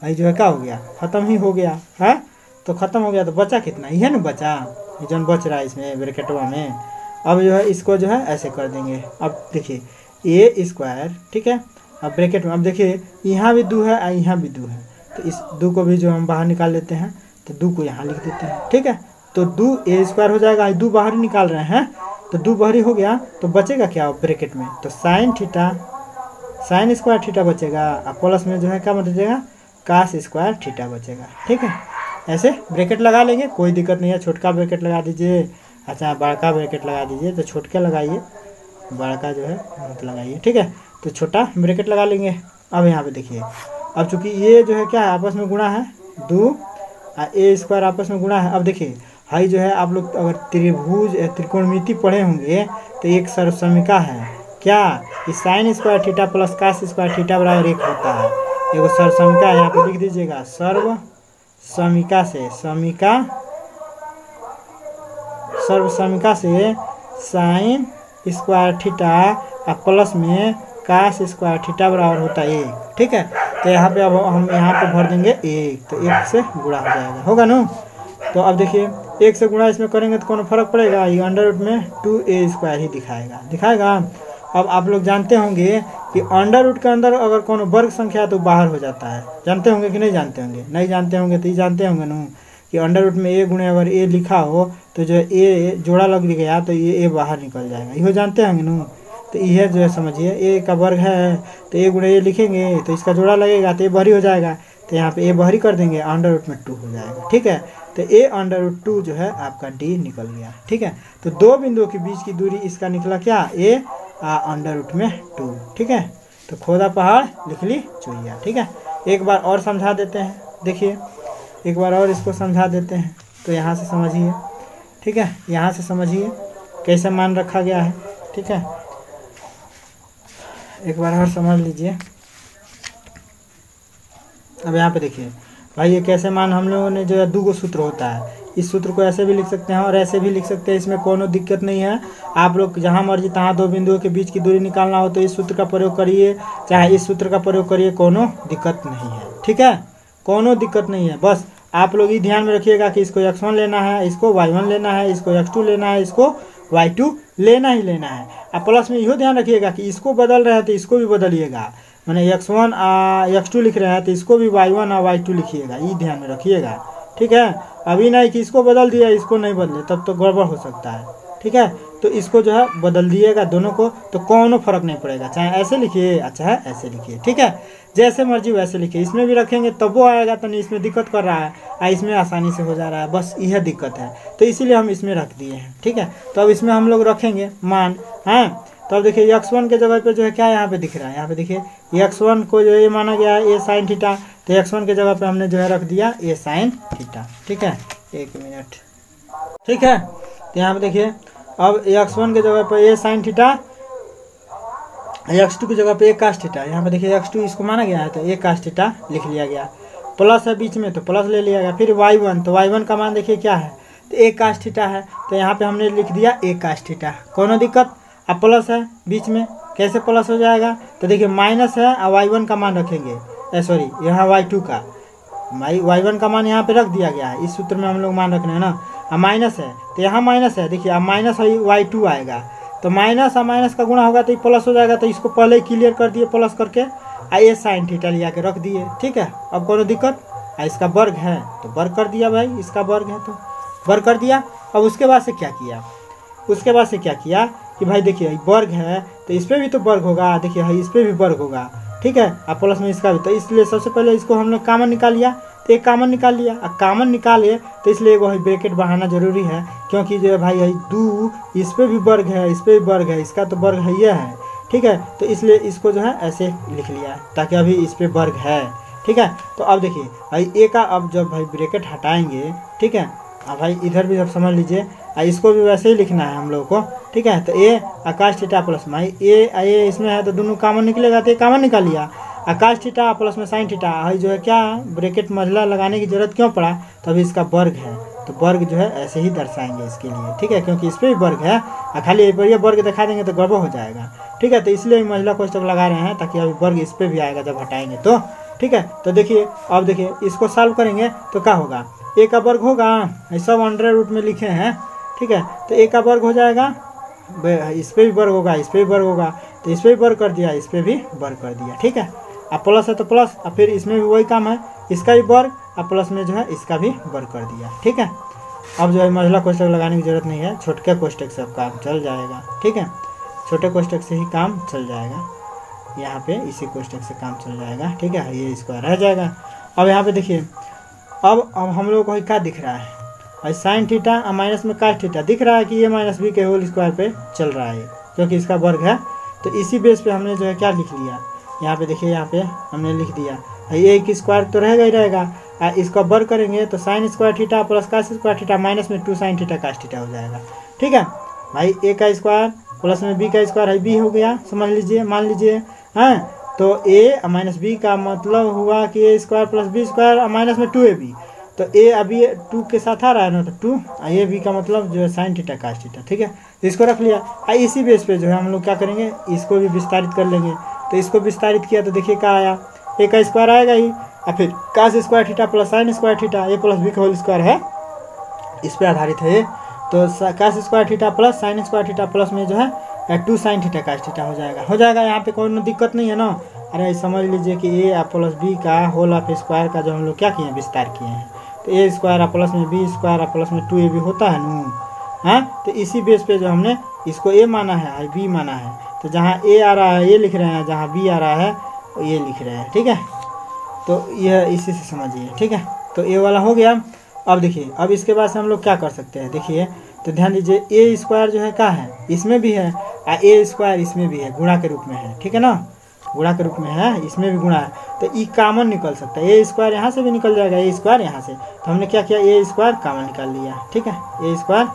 आई जो है क्या हो गया, खत्म ही हो गया है। तो खत्म हो गया, तो बचा कितना, यह ना बचा, ये जो बच रहा है इसमें ब्रैकेटवा में। अब जो है इसको जो है ऐसे कर देंगे। अब देखिए ए स्क्वायर, ठीक है, अब ब्रैकेट में अब देखिए यहाँ भी 2 है और यहाँ भी 2 है, तो इस 2 को भी जो हम बाहर निकाल लेते हैं, तो 2 को यहाँ लिख देते हैं, ठीक है। तो 2 ए स्क्वायर हो जाएगा, 2 बाहर ही निकाल रहे हैं, तो 2 बाहर ही हो गया, तो बचेगा क्या ब्रैकेट में, तो साइन स्क्वायर थीटा बचेगा, और प्लस में जो है क्या बचेगा, कास स्क्वायर थीटा बचेगा, ठीक है। ऐसे ब्रैकेट लगा लेंगे, कोई दिक्कत नहीं है। छोटका ब्रैकेट लगा दीजिए, अच्छा बड़ा ब्रैकेट लगा दीजिए, तो छोटका लगाइए, बड़ा जो है मत लगाइए, ठीक है। तो छोटा ब्रैकेट लगा लेंगे। अब यहाँ पे देखिए, अब चूंकि ये जो है क्या है, आपस में गुणा है, 2 और ए स्क्वायर आपस में गुणा है। अब देखिए हाई जो है, आप लोग अगर त्रिभुज त्रिकोणमिति पढ़े होंगे तो एक सर्वसमिका है क्या, इस sine square theta plus cos square theta बराबर 1 होता है, एगो सर्वसमिका है, यहाँ पे लिख दीजिएगा, सर्व समीका से सर्वसमिका से साइन स्क्वायर थीटा और प्लस में कास स्क्वायर थीटा बराबर होता है 1। ठीक है, तो यहाँ पे अब हम यहाँ पे भर देंगे 1, तो 1 से गुणा हो जाएगा, होगा ना। तो अब देखिए 1 से गुणा इसमें करेंगे तो कौन फर्क पड़ेगा, ये अंडर रूट में 2a² ही दिखाएगा। अब आप लोग जानते होंगे कि अंडर रूट के अंदर अगर कौन वर्ग संख्या है तो बाहर हो जाता है, जानते होंगे कि नहीं जानते होंगे? नहीं जानते होंगे तो ये जानते होंगे ना कि अंडर रूट में a गुणे अगर a लिखा हो तो जो a जोड़ा लग गया तो ये a बाहर निकल जाएगा, ये जानते होंगे ना। तो यह जो है समझिए a का वर्ग है तो a गुणे a लिखेंगे तो इसका जोड़ा लगेगा तो a बाहरी हो जाएगा, तो यहाँ पे a बाहरी कर देंगे, अंडर रूट में 2 हो जाएगा। ठीक है, तो a अंडर रूट 2 जो है आपका d निकल गया। ठीक है, तो दो बिंदुओं के बीच की दूरी इसका निकला क्या, a अंडर रूट में 2। ठीक है, तो खोदा पहाड़ लिख ली चुइया। ठीक है, एक बार और समझा देते हैं, देखिए एक बार और इसको समझा देते हैं, तो यहाँ से समझिए। ठीक है, यहाँ से समझिए कैसे मान रखा गया है। ठीक है, एक बार और समझ लीजिए। अब यहाँ पे देखिए भाई ये कैसे मान हम लोगों ने जो है 2 सूत्र होता है, इस सूत्र को ऐसे भी लिख सकते हैं और ऐसे भी लिख सकते हैं, इसमें कोनो दिक्कत नहीं है। आप लोग जहाँ मर्जी तहाँ दो बिंदुओं के बीच की दूरी निकालना हो तो इस सूत्र का प्रयोग करिए, चाहे इस सूत्र का प्रयोग करिए, कोनो दिक्कत नहीं है। ठीक है, कोनो दिक्कत नहीं है। बस आप लोग ये ध्यान में रखिएगा कि इसको x1 लेना है, इसको y1 लेना है, इसको x2 लेना है, इसको y2 लेना ही लेना है। अब प्लस में यह ध्यान रखिएगा कि इसको बदल रहे हैं तो इसको भी बदलिएगा, मैंने x1 x2 लिख रहे हैं तो इसको भी y1 और y2 लिखिएगा, ये ध्यान में रखिएगा। ठीक है, अभी नहीं कि इसको बदल दिया इसको नहीं बदले, तब तो गड़बड़ हो सकता है। ठीक है, तो इसको जो है बदल दिएगा दोनों को, तो कोनो फर्क नहीं पड़ेगा, चाहे ऐसे लिखिए अच्छा है ऐसे लिखिए। ठीक है, जैसे मर्जी वैसे लिखिए, इसमें भी रखेंगे तब वो आएगा तो नहीं, इसमें दिक्कत कर रहा है, इसमें आसानी से हो जा रहा है, बस यह दिक्कत है, तो इसीलिए हम इसमें रख दिए हैं। ठीक है, तो अब इसमें हम लोग रखेंगे मान, हाँ। तो अब देखिए x1 के जगह पे जो है क्या यहाँ पे दिख रहा है, यहाँ पे देखिए x1 को जो ये माना गया है a sin थीटा, तो x1 के जगह पे हमने जो है रख दिया a sin थीटा। ठीक है, 1 मिनट। ठीक है, तो यहाँ पे देखिए अब x1 के जगह पे a sin थीटा, x2 की जगह पे a cos थीटा, यहाँ पे देखिए x2 इसको माना गया है तो a cos थीटा लिख लिया गया, प्लस है बीच में तो प्लस ले लिया गया। फिर y1, तो y1 का मान देखिए क्या है, तो a cos थीटा है, तो यहाँ पे हमने लिख दिया a cos थीटा, कोनो दिक्कत। अब प्लस है बीच में, कैसे प्लस हो जाएगा, तो देखिए माइनस है और y1 का मान रखेंगे, सॉरी यहाँ y2 का, y1 का मान यहाँ पे रख दिया गया है, इस सूत्र में हम लोग मान रखना है ना। अब माइनस है तो यहाँ माइनस है, देखिए अब माइनस y2 आएगा, तो माइनस और माइनस का गुणा होगा तो ये प्लस हो जाएगा, तो इसको पहले ही क्लियर कर दिए प्लस करके, a sin थीटा लिया के रख दिए। ठीक है, अब कोनो दिक्कत, इसका वर्ग है तो वर्ग कर दिया भाई, इसका वर्ग है तो वर्ग कर दिया। अब उसके बाद से क्या किया, उसके बाद से क्या किया कि भाई देखिए वर्ग है तो इस पर भी तो वर्ग होगा, देखिए भाई इस पर भी वर्ग होगा। ठीक है, अब प्लस में इसका भी, तो इसलिए सबसे पहले इसको हम लोग कॉमन निकाल लिया, तो एक कॉमन निकाल लिया। अब कॉमन निकाले तो इसलिए वही ब्रैकेट बढ़ाना जरूरी है, क्योंकि जो है भाई यही 2 इस पर भी वर्ग है, इस पर भी वर्ग है, इसका तो वर्ग है यह है। ठीक है, तो इसलिए इसको जो है ऐसे लिख लिया ताकि अभी इस पर वर्ग है। ठीक है, तो अब देखिए भाई ए का अब जब भाई ब्रैकेट हटाएंगे, ठीक है, अब भाई इधर भी अब समझ लीजिए, इसको भी वैसे ही लिखना है हम लोग को। ठीक है, तो a आकाश थीटा प्लस में ए इसमें है तो दोनों कॉमन निकलेगा, तो कॉमन निकाल लिया, आकाश थीटा प्लस में साइन थीटा, भाई जो है क्या ब्रैकेट मजला लगाने की जरूरत क्यों पड़ा, तो अभी इसका वर्ग है तो वर्ग जो है ऐसे ही दर्शाएंगे इसके लिए। ठीक है, क्योंकि इस पर भी वर्ग है, खाली ये वर्ग दिखा देंगे तो गड़बड़ हो जाएगा। ठीक है, तो इसलिए महिला कोष्टक लगा रहे हैं ताकि अभी वर्ग इस पर भी आएगा जब हटाएंगे तो। ठीक है, तो देखिए अब देखिए इसको सॉल्व करेंगे तो क्या होगा, a का वर्ग होगा, सब अंडर रूट में लिखे हैं। ठीक है, तो a का वर्ग हो जाएगा, इस पर भी वर्ग होगा, इस पर भी वर्ग होगा, तो इस पर भी वर्ग कर दिया, इस पर भी वर्ग कर दिया। ठीक है, अब प्लस है तो प्लस, अब फिर इसमें भी वही काम है, इसका भी वर्ग, अब प्लस में जो है इसका भी वर्ग कर दिया। ठीक है, अब जो है महिला कोष्टक लगाने की जरूरत नहीं है, छोटे कोष्टक से अब काम चल जाएगा। ठीक है, छोटे कोष्टक से ही काम चल जाएगा, यहाँ पे इसी कोष्टक से काम चल जाएगा। ठीक है, ये स्क्वायर रह जाएगा। अब यहाँ पे देखिए अब हम लोग को क्या दिख रहा है, और साइन थीटा और माइनस में कास थीटा दिख रहा है कि ये माइनस बी के होल स्क्वायर पे चल रहा है, क्योंकि इसका वर्ग है। तो इसी बेस पे हमने जो है क्या लिख लिया, यहाँ पे देखिए, यहाँ पे हमने लिख दिया ये एक स्क्वायर तो रहेगा ही रहेगा, इसका वर्ग करेंगे तो sine square theta plus cos square theta minus में 2 साइन थीटा कास थीटा हो जाएगा। ठीक है भाई, ए का स्क्वायर प्लस में बी का स्क्वायर है, बी हो गया, समझ लीजिए, मान लीजिए। हाँ, तो a माइनस बी का मतलब हुआ कि a square plus B square और माइनस में 2ab, तो ए अभी 2 के साथ आ रहा है ना, तो 2 ये बी का मतलब जो है साइन थीटा कास थीटा, ठीक है। तो इसको रख लिया। इसी बेस पे जो है हम लोग क्या करेंगे, इसको भी विस्तारित कर लेंगे। तो इसको विस्तारित किया तो देखिए क्या आया, ए का स्क्वायर आएगा ही, और फिर cos square theta plus sine square theta, A plus B का होल स्क्वायर है, इस पर आधारित है ये। तो cos square theta plus sine square theta plus में जो है 2 साइन थीटा कास थीटा हो जाएगा। यहाँ पे कोई दिक्कत नहीं है ना। अरे समझ लीजिए कि ए प्लस बी का होल ऑफ स्क्वायर का जो हम लोग क्या किए हैं, विस्तार किए हैं। तो ए स्क्वायर प्लस में बी स्क्वायर प्लस में 2ab होता है ना, हाँ। तो इसी बेस पे जो हमने इसको ए माना है, बी माना है। तो जहाँ ए आ रहा है ये लिख रहे हैं, जहाँ बी आ रहा है ये लिख रहे हैं, ठीक है। तो यह इसी से समझिए, ठीक है। तो ए वाला हो गया। अब देखिए, अब इसके बाद से हम लोग क्या कर सकते हैं, देखिए तो ध्यान दीजिए, ए स्क्वायर जो है क्या है, इसमें भी है, और ए स्क्वायर इसमें भी है, गुणा के रूप में है, ठीक है ना, गुणा के रूप में है, इसमें भी गुणा है। तो ई कॉमन निकल सकता है, ए स्क्वायर यहाँ से भी निकल जाएगा, ए स्क्वायर यहाँ से। तो हमने क्या किया, ए स्क्वायर कॉमन निकाल लिया, ठीक है, ए स्क्वायर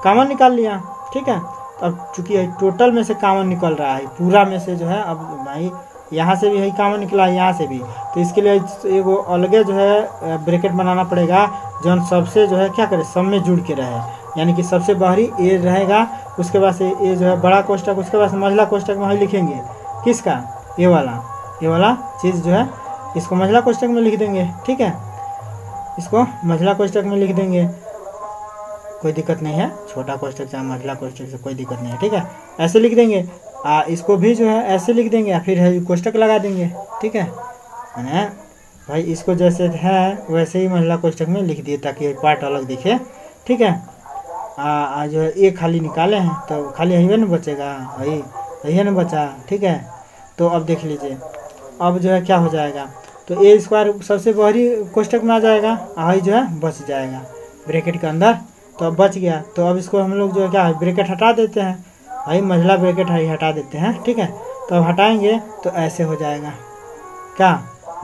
कॉमन निकाल लिया, ठीक है। तो अब चूंकि टोटल में से कॉमन निकल रहा है, पूरा में से जो है, अब भाई यहाँ से भी यही कॉमन निकला है, यहाँ से भी। तो इसके लिए एगो अलगे जो है ब्रैकेट बनाना पड़ेगा, जो सबसे जो है क्या करे, सब में जुड़ के रहे, यानी कि सबसे बाहरी ए रहेगा, उसके बाद से ए जो है बड़ा कोष्टक, उसके बाद से मंझला कोष्टक में वही लिखेंगे, किसका, ये वाला चीज़ जो है इसको मंझला कोष्टक में लिख देंगे, ठीक है, इसको मंझला कोष्टक में लिख देंगे, कोई दिक्कत नहीं है, छोटा कोष्टक चाहे मंझला कोष्टक से कोई दिक्कत नहीं है, ठीक है। ऐसे लिख देंगे, इसको भी जो है ऐसे लिख देंगे, फिर कोष्टक लगा देंगे, ठीक है। मैंने भाई इसको जैसे है वैसे ही मंझला कोष्टक में लिख दिए, ताकि पार्ट अलग दिखे, ठीक है। जो है ए खाली निकाले हैं, तो खाली यही ना बचेगा, यही ना बचा, ठीक है। तो अब देख लीजिए, अब जो है क्या हो जाएगा, तो ए स्क्वायर सबसे बाहरी कोष्टक में आ जाएगा, आई जो है बच जाएगा ब्रैकेट के अंदर। तो अब बच गया, तो अब इसको हम लोग जो है क्या है, ब्रैकेट हटा देते हैं, भाई मंझला ब्रैकेट हटा देते हैं, ठीक है। तो अब हटाएंगे तो ऐसे हो जाएगा, क्या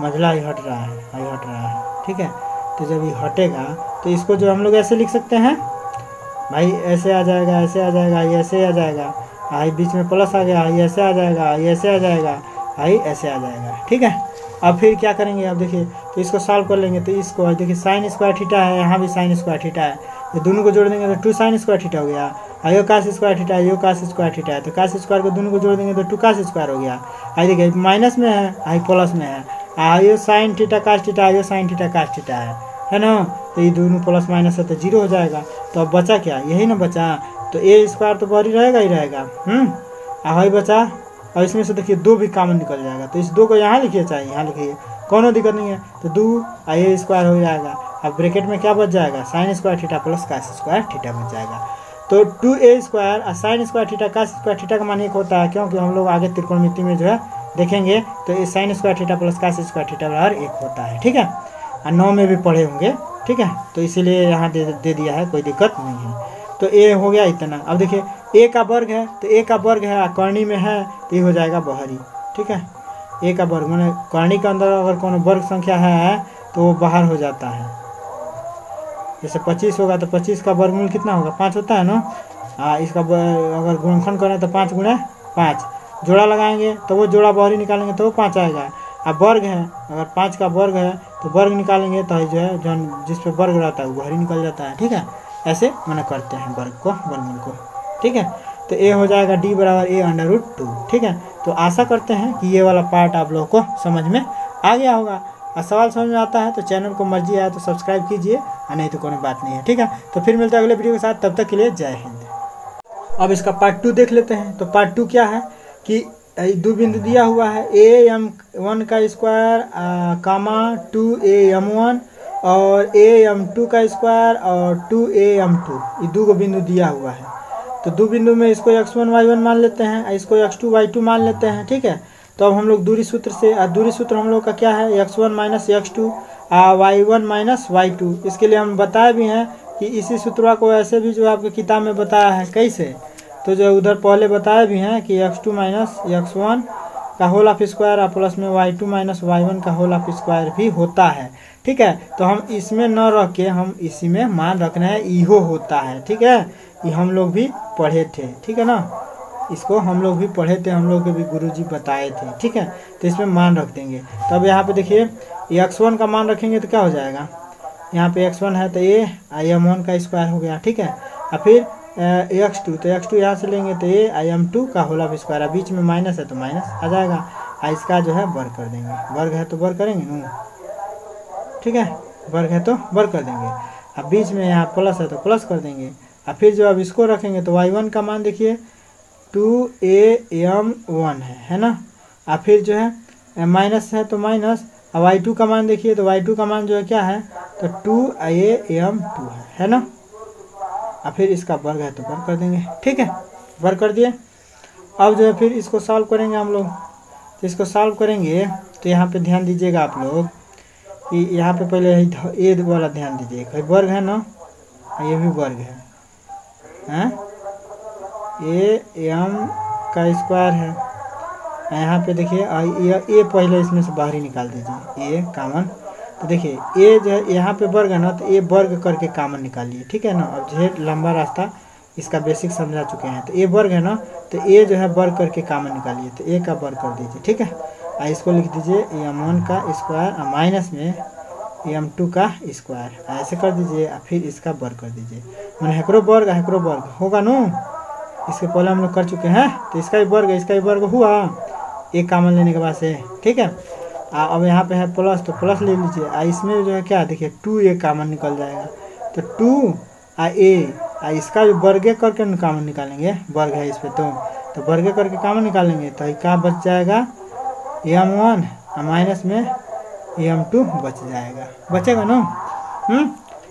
मंझला ही हट रहा है, ठीक है। तो जब ये हटेगा तो इसको जो हम लोग ऐसे लिख सकते हैं, भाई ऐसे आ जाएगा, ऐसे आ जाएगा, ये ऐसे आ जाएगा, आई बीच में प्लस आ गया, ये ऐसे आ जाएगा, ये ऐसे आ जाएगा, आई ऐसे आ जाएगा, ठीक है। अब फिर क्या करेंगे, अब देखिए, तो इसको सॉल्व कर लेंगे। तो इसको देखिए साइन स्क्वायर थीटा है, यहाँ भी साइन स्क्वायर थीटा है, तो दोनों को जोड़ देंगे तो 2 साइन स्क्वायर थीटा हो गया। आयो कास स्क्वायर थीटा, यो कास स्क्वायर थीटा है, तो कास स्क्वायर को दोनों को जोड़ देंगे तो 2 कास स्क्वायर हो गया। आई देखिए माइनस में है, आई प्लस में है, आयो साइन थीटा कास थीटा, आयो साइन थीटा कास थीटा है ना। तो ये दोनों प्लस माइनस है तो 0 हो जाएगा। तो अब बचा क्या, यही ना बचा, तो ए स्क्वायर तो बाहरी रहेगा ही रहेगा, आई बचा। और इसमें से देखिए 2 भी कॉमन निकल जाएगा, तो इस 2 को यहाँ लिखिए, चाहे यहाँ लिखिए, कोनो दिक्कत नहीं है। तो 2 ए स्क्वायर हो जाएगा। अब ब्रैकेट में क्या बच जाएगा, sine square theta plus cos square theta बच जाएगा। तो 2a स्क्वायर और sine square theta cos square theta का मान एक होता है, क्योंकि हम लोग आगे त्रिकोणमिति में जो है देखेंगे, तो ये sine square theta plus cos square theta बराबर 1 होता है, ठीक है। और 9 में भी पढ़े होंगे, ठीक है। तो इसीलिए यहाँ दे दिया है, कोई दिक्कत नहीं है। तो ए हो गया इतना। अब देखिए ए का वर्ग है, तो ए का वर्ग है कर्णी में है, तो ये हो जाएगा बाहरी, ठीक है। ए का वर्ग मैंने कर्णी के अंदर अगर कोनो वर्ग संख्या है तो वो बाहर हो जाता है। जैसे 25 होगा तो 25 का वर्गमूल कितना होगा, 5 होता है ना। इसका अगर गुणनखंड करें तो 5 गुणे 5, जोड़ा लगाएंगे तो वो जोड़ा बाहरी निकालेंगे तो वो 5 आएगा। अब वर्ग है, अगर 5 का वर्ग है तो वर्ग निकालेंगे तो जो है जो जिस पे वर्ग रहता है वो बाहरी निकल जाता है, ठीक है। ऐसे मैंने करते हैं वर्ग को, वर्गमूल को, ठीक है। तो ए हो जाएगा d बराबर a/√2, ठीक है। तो आशा करते हैं कि ये वाला पार्ट आप लोगों को समझ में आ गया होगा। और सवाल समझ में आता है तो चैनल को मर्जी आए तो सब्सक्राइब कीजिए, और नहीं तो कोई बात नहीं है, ठीक है। तो फिर मिलते हैं अगले वीडियो के साथ, तब तक के लिए जय हिंद। अब इसका पार्ट 2 देख लेते हैं। तो पार्ट 2 क्या है कि 2 बिंदु दिया हुआ है, am1 का स्क्वायर कामा 2am1 और am2 का स्क्वायर और 2am2, ये 2 बिंदु दिया हुआ है। तो 2 बिंदु में इसको x1 y1 मान लेते हैं, इसको x2 y2 मान लेते हैं, ठीक है। तो अब हम लोग दूरी सूत्र से, दूरी सूत्र हम लोग का क्या है, x1 minus x2 y1 minus y2। इसके लिए हम बताए भी हैं कि इसी सूत्र को ऐसे भी जो आपके किताब में बताया है, कैसे, तो जो उधर पहले बताए भी हैं कि x2 माइनस x1 का होल ऑफ स्क्वायर और प्लस में y2 माइनस y1 का होल ऑफ स्क्वायर भी होता है, ठीक है। तो हम इसमें न रख के हम इसी में मान रखना है, इहो होता है, ठीक है। ये हम लोग भी पढ़े थे, ठीक है ना, इसको हम लोग भी पढ़े थे, हम लोग के भी गुरुजी बताए थे, ठीक है। तो इसमें मान रख देंगे। तो अब यहाँ पे देखिए x1 का मान रखेंगे तो क्या हो जाएगा, यहाँ पे x1 है तो a m1 का स्क्वायर हो गया, ठीक है। और फिर x2, तो x2 यहाँ से लेंगे तो a m2 का होल ऑफ स्क्वायर, बीच में माइनस है तो माइनस आ जाएगा। और इसका जो है वर्ग कर देंगे, वर्ग है तो वर्ग करेंगे ना, ठीक है, वर्ग है तो वर्ग कर देंगे। अब बीच में यहाँ प्लस है तो प्लस कर देंगे। और फिर जो अब इसको रखेंगे तो y1 का मान देखिए 2am1 है ना। और फिर जो है माइनस है तो माइनस। अब y2 का मान देखिए तो y2 का मान जो है क्या है तो 2am2 है ना। और फिर इसका वर्ग है तो वर्ग कर देंगे, ठीक है, वर्ग कर दिए। अब जो है फिर इसको सॉल्व करेंगे हम लोग। तो इसको सॉल्व करेंगे तो यहाँ पे ध्यान दीजिएगा आप लोग कि यहाँ पे पहले ए वाला ध्यान दीजिएगा, वर्ग है ना, ये भी वर्ग है, am का स्क्वायर है। यहाँ पे देखिए ए पहले इसमें से बाहर ही निकाल दीजिए, ए कामन। तो देखिए ए जो है यहाँ पे वर्ग है ना, तो ए वर्ग करके कामन निकालिए, ठीक है ना। अब जो है लंबा रास्ता इसका बेसिक समझा चुके हैं। तो ए वर्ग है ना, तो ए जो है वर्ग करके कामन निकालिए, तो ए का वर्ग कर दीजिए, ठीक है। और इसको लिख दीजिए am1 का स्क्वायर और माइनस में am2 का स्क्वायर, ऐसे कर दीजिए। और फिर इसका वर्ग कर दीजिए, मैंने हेकरो वर्ग होगा नो, इसके पहले हम लोग कर चुके हैं। तो इसका भी वर्ग है, इसका भी वर्ग हुआ एक कामन लेने के बाद से, ठीक है। अब यहाँ पे है प्लस, तो प्लस ले लीजिए। इसमें जो है क्या देखिए 2a कामन निकल जाएगा, तो 2 a इसका भी वर्गे करके कामन निकालेंगे, वर्ग है इस पे तो वर्गे करके कामन निकालेंगे तो क्या बच जाएगा am1 और माइनस में am2 बच जाएगा, बचेगा ना।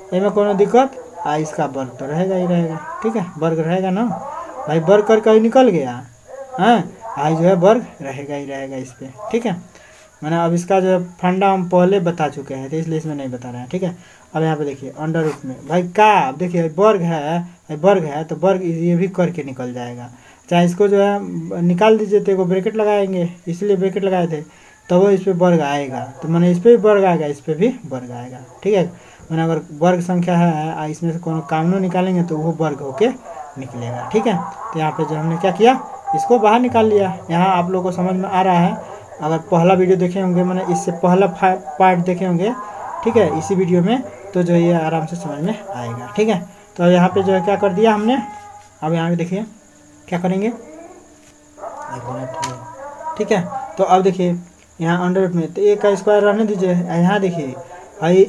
इसमें कोनो दिक्कत इसका वर्ग तो रहेगा ही रहेगा, ठीक है, वर्ग रहेगा ना भाई, वर्ग करके ही निकल गया, हाँ जो है वर्ग रहेगा ही रहेगा इस पर, ठीक है। मैंने अब इसका जो है फंडा हम पहले बता चुके हैं, तो इसलिए इसमें नहीं बता रहे हैं, ठीक है। अब यहाँ पे देखिए अंडर रूट में भाई का, अब देखिए वर्ग है तो वर्ग ये भी करके निकल जाएगा। चाहे इसको जो है निकाल दीजिए तो ब्रैकेट लगाएंगे, इसलिए ब्रैकेट लगाए थे, तो वो इस पर वर्ग आएगा, तो मैंने इस पर भी वर्ग आएगा, इस पर भी वर्ग आएगा, ठीक है। मैंने अगर वर्ग संख्या है इसमें से कोनो कामनो निकालेंगे तो वो वर्ग होके निकलेगा, ठीक है। तो यहाँ पे जो हमने क्या किया, इसको बाहर निकाल लिया। यहाँ आप लोगों को समझ में आ रहा है, अगर पहला वीडियो देखे होंगे, मैंने इससे पहला पार्ट देखे होंगे, ठीक है, इसी वीडियो में, तो जो ये आराम से समझ में आएगा, ठीक है। तो अब यहाँ पे जो है क्या कर दिया हमने, अब यहाँ पे देखिए क्या करेंगे, ठीक है। तो अब देखिए यहाँ अंडर रूट में तो a का स्क्वायर रहने दीजिए। यहाँ देखिए भाई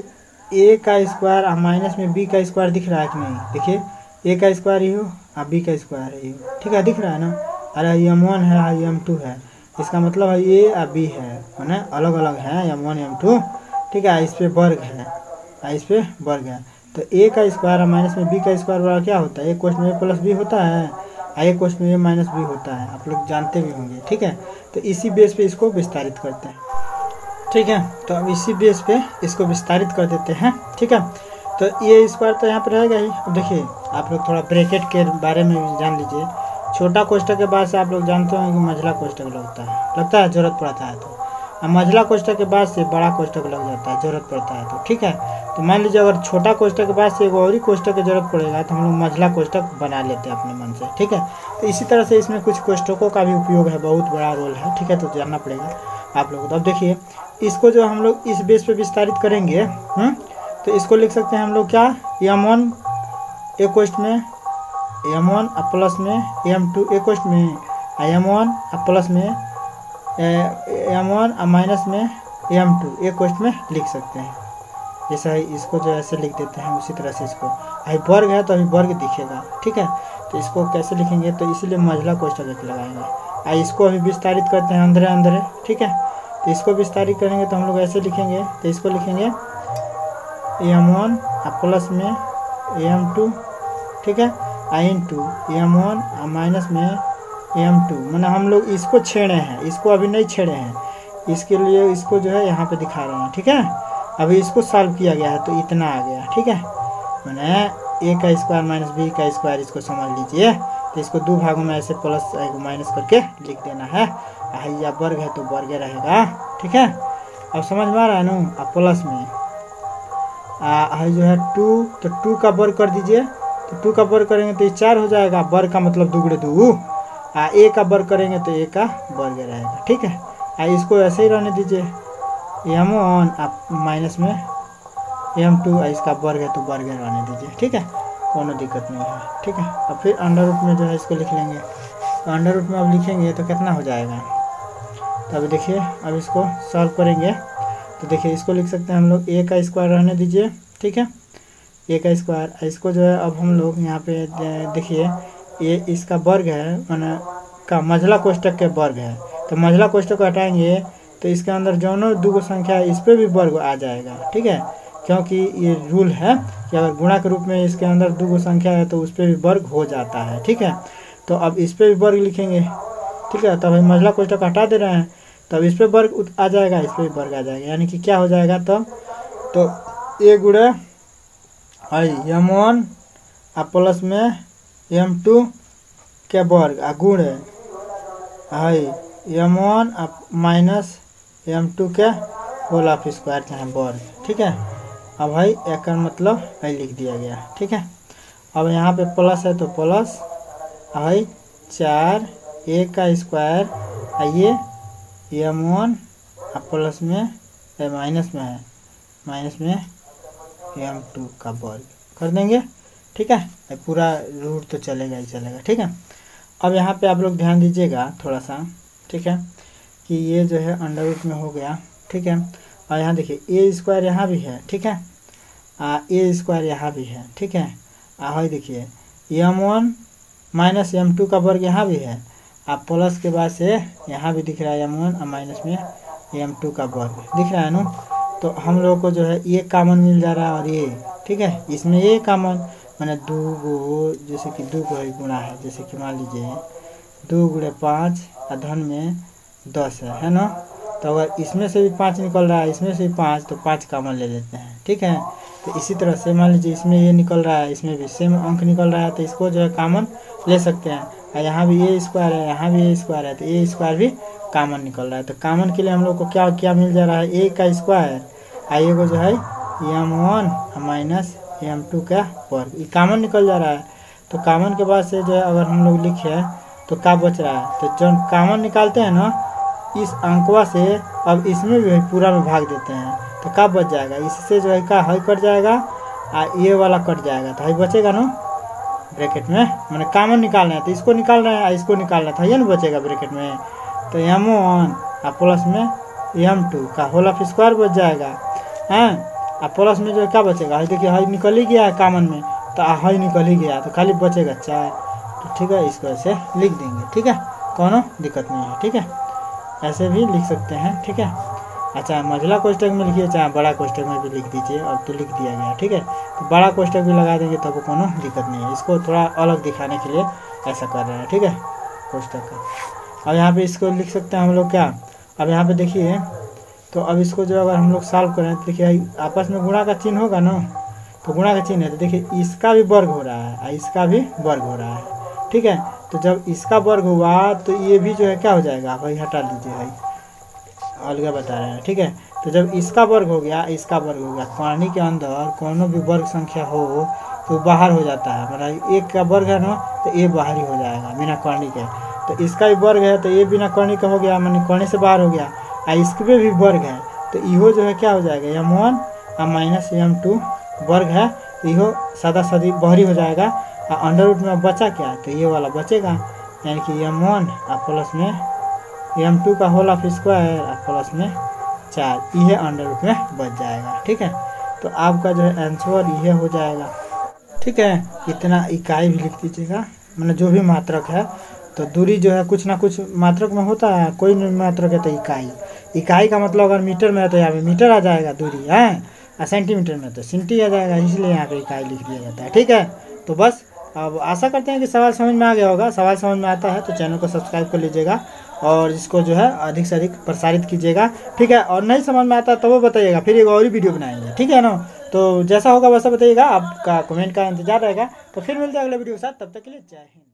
a का स्क्वायर और माइनस में b का स्क्वायर दिख रहा है कि नहीं, देखिए a का स्क्वायर ही हो और b का स्क्वायर ही हो, ठीक है, दिख रहा है ना। अरे m1 है m2 है, इसका मतलब है a और b है, माने अलग अलग है m1 m2, ठीक है। इस पे वर्ग है, इस पे वर्ग है, तो a का स्क्वायर और माइनस में b का स्क्वायर बराबर क्या होता है, एक क्वेश्चन में a प्लस b होता है, एक क्वेश्चन में a माइनस b होता है, आप लोग जानते भी होंगे, ठीक है। तो इसी बेस पे इसको विस्तारित करते हैं, ठीक है। तो अब इसी बेस पे इसको विस्तारित कर देते हैं, ठीक है। तो ये स्क्वायर तो यहाँ पर रहेगा ही। अब देखिए आप लोग थोड़ा ब्रैकेट के बारे में जान लीजिए। छोटा कोष्ठक के बाद से आप लोग जानते होंगे कि मंझला कोष्ठक लगता है जरूरत पड़ता है, तो मंझला कोष्ठक के बाद से बड़ा कोष्ठक लग जाता है जरूरत पड़ता है, तो ठीक है। तो मान लीजिए अगर छोटा कोष्ठक के बाद से एक और ही कोष्ठक की जरूरत पड़ेगा तो हम लोग मंझला कोष्ठक बना लेते हैं अपने मन से, ठीक है। तो इसी तरह से इसमें कुछ कोष्ठकों का भी उपयोग है, बहुत बड़ा रोल है, ठीक है, तो जानना पड़ेगा आप लोगों को। अब देखिए इसको जो हम लोग इस बेस पे विस्तारित करेंगे, तो इसको लिख सकते हैं हम लोग क्या, m1 एक कोष्ठ में m1 और प्लस में m2 एक कोष्ठ में m1 और प्लस में m1 और माइनस में m2 एक कोष्ठ में लिख सकते हैं। जैसा इसको जो ऐसे लिख देते हैं उसी तरह से इसको, अभी वर्ग है तो अभी वर्ग दिखेगा, ठीक है। तो इसको कैसे लिखेंगे, तो इसीलिए मंझला कोष्ठक लगाएंगे। इसको अभी विस्तारित करते हैं अंदर, ठीक है। तो इसको विस्तारित करेंगे तो हम लोग ऐसे लिखेंगे, तो इसको लिखेंगे m1 और प्लस में m2, ठीक है, इन2 m1 और माइनस में m2, मैंने हम लोग इसको छेड़े हैं, इसको अभी नहीं छेड़े हैं, इसके लिए इसको जो है यहाँ पे दिखा रहे हैं, ठीक है। अभी इसको सॉल्व किया गया है तो इतना आ गया, ठीक है। मैंने a का स्क्वायर माइनस b का स्क्वायर इसको समझ लीजिए। तो इसको दो भागों में ऐसे प्लस माइनस करके लिख देना है, या वर्ग है तो वर्ग रहेगा, ठीक है। अब समझ में आ रहा है ना। अब प्लस में जो है 2, तो 2 का वर्ग कर दीजिए, तो 2 का वर्ग करेंगे तो ये 4 हो जाएगा, वर्ग का मतलब दुगुड़े दो, a का वर्ग करेंगे तो a का वर्ग रहेगा, ठीक है। इसको ऐसे ही रहने दीजिए m1 माइनस में m2 इसका वर्ग है तो वर्ग रहने दीजिए, ठीक है, कोनो दिक्कत नहीं है, ठीक है। अब फिर अंडर रूट में जो है इसको लिख लेंगे, तो अंडर रूट में अब लिखेंगे तो कितना हो जाएगा। तो अभी देखिए अब इसको सॉल्व करेंगे तो देखिए इसको लिख सकते हैं हम लोग a का स्क्वायर रहने दीजिए, ठीक है, a का स्क्वायर। इसको जो है अब हम लोग यहाँ पे देखिए ये इसका वर्ग है, माना का मझला कोष्टक के वर्ग है, तो मझला कोष्टक को हटाएंगे तो इसके अंदर दोनों दो संख्या है इस पर भी वर्ग आ जाएगा, ठीक है, क्योंकि ये रूल है कि अगर गुणा के रूप में इसके अंदर दो संख्या है तो उस पर भी वर्ग हो जाता है, ठीक है। तो अब इस पर भी वर्ग लिखेंगे, ठीक है, तब हम मझला कोष्टक हटा दे रहे हैं, तब इस पर वर्ग आ जाएगा, इस पर भी वर्ग आ जाएगा, यानी कि क्या हो जाएगा तब तो a गुणे m1 प्लस में m2 के वर्ग गुणे m1 माइनस m2 के होल ऑफ स्क्वायर चाहे वर्ग, ठीक है। अब एक मतलब लिख दिया गया, ठीक है। अब यहाँ पे प्लस है तो प्लस 4 a का स्क्वायर ये m1 प्लस में माइनस में है, माइनस में m2 का वर्ग कर देंगे, ठीक है। पूरा रूट तो चलेगा ही चलेगा, ठीक है। अब यहाँ पे आप लोग ध्यान दीजिएगा थोड़ा सा, ठीक है, कि ये जो है अंडर रूट में हो गया, ठीक है। और यहाँ देखिए a स्क्वायर यहाँ भी है, ठीक है, a स्क्वायर यहाँ भी है, ठीक है। देखिए m1 माइनस m2 का वर्ग यहाँ भी है, आप प्लस के बाद से यहाँ भी दिख रहा है m1 और माइनस में m2 का वर्ग दिख रहा है ना। तो हम लोग को जो है ये कॉमन मिल जा रहा है और ये, ठीक है, इसमें ये कॉमन मैंने 2 गो, जैसे कि 2 को गुणा है, जैसे कि मान लीजिए 2 गुणे 5 धन में 10 है ना। तो अगर इसमें से भी 5 निकल रहा है, इसमें से भी 5, तो 5 कॉमन ले लेते हैं, ठीक है। तो इसी तरह से मान लीजिए इसमें ये निकल रहा है, इसमें भी सेम अंक निकल रहा है, तो इसको जो है कॉमन ले सकते हैं। और यहाँ भी a स्क्वायर है, यहाँ भी a स्क्वायर है, तो a स्क्वायर भी कॉमन निकल रहा है। तो कॉमन के लिए हम लोग को क्या क्या मिल जा रहा है, a का स्क्वायर, आइए को जो है m1 माइनस m2 का वर्ग, ये कॉमन निकल जा रहा है। तो कॉमन के बाद से जो है अगर हम लोग लिखे तो क्या बच रहा है, तो जब कॉमन निकालते हैं ना इस अंकवा से, अब इसमें भी पूरा में भाग देते हैं, तो क्या बच जाएगा, इससे जो है क्या कट जाएगा, ये वाला कट जाएगा, तो बचेगा ना ब्रैकेट में, मैंने कॉमन निकालना है तो इसको निकाल रहे हैं, इसको निकालना था, ये ना बचेगा ब्रैकेट में। तो m1 प्लस में m2 का होल ऑफ स्क्वायर बच जाएगा, हैं, प्लस में जो क्या बचेगा, देखिए निकल ही गया है कॉमन में, तो निकल ही गया, तो खाली बचेगा 4, तो ठीक है, इसको ऐसे लिख देंगे, ठीक है, कोनो दिक्कत नहीं है, ठीक है, ऐसे भी लिख सकते हैं, ठीक है। अच्छा, मझला कोष्टक में लिखिए चाहे बड़ा कोष्टक में भी लिख दीजिए, और तो लिख दिया गया, ठीक है। तो बड़ा कोष्टक भी लगा देंगे तब कोनो दिक्कत नहीं है, इसको थोड़ा अलग दिखाने के लिए ऐसा कर रहे हैं, ठीक है, कोष्टक का। अब यहाँ पे इसको लिख सकते हैं हम लोग क्या, अब यहाँ पे देखिए, तो अब इसको जो अगर हम लोग सॉल्व करें तो देखिए आपस में गुणा का चिन्ह होगा ना, तो गुणा का चिन्ह है, तो देखिए इसका भी वर्ग हो रहा है और इसका भी वर्ग हो रहा है, ठीक है। तो जब इसका वर्ग हुआ तो ये भी जो है क्या हो जाएगा, हटा दीजिए, अलग बता रहे हैं, ठीक है। तो जब इसका वर्ग हो गया, इसका वर्ग हो गया, कॉर्नी के अंदर कोनो भी वर्ग संख्या हो तो बाहर हो जाता है, मतलब एक का वर्ग है ना तो ये बाहर ही हो जाएगा बिना कॉर्नी के। तो इसका भी वर्ग है तो ये बिना कॉर्नी का हो गया, मैंने कॉर्नी से बाहर हो गया, और इसके भी वर्ग है तो इहो जो है क्या हो जाएगा, m1 माइनस m2 वर्ग है, तो इहो सादा सादी बाहरी हो जाएगा। और अंडर रूट में बचा क्या, तो ये वाला बचेगा, यानी कि m1 प्लस में m2 का होल ऑफ स्क्वायर प्लस में 4, ये अंडर रूट में बच जाएगा, ठीक है। तो आपका जो है आंसर ये हो जाएगा, ठीक है। इतना इकाई भी लिख दीजिएगा, मतलब जो भी मात्रक है, तो दूरी जो है कुछ ना कुछ मात्रक में होता है, कोई मात्रक है तो इकाई का मतलब अगर मीटर में है तो यहाँ पे मीटर आ जाएगा दूरी है, और सेंटीमीटर में तो सेंटी आ जाएगा, इसलिए यहाँ पे इकाई लिख दिया जाता है, ठीक है। तो बस अब आशा करते हैं कि सवाल समझ में आ गया होगा। सवाल समझ में आता है तो चैनल को सब्सक्राइब कर लीजिएगा और इसको जो है अधिक से अधिक प्रसारित कीजिएगा, ठीक है। और नहीं समझ में आता तो वो बताइएगा, फिर एक और ही वीडियो बनाएंगे, ठीक है ना। तो जैसा होगा वैसा बताइएगा, आपका कमेंट का इंतजार रहेगा। तो फिर मिलते हैं अगले वीडियो के साथ, तब तक के लिए जय हिंद।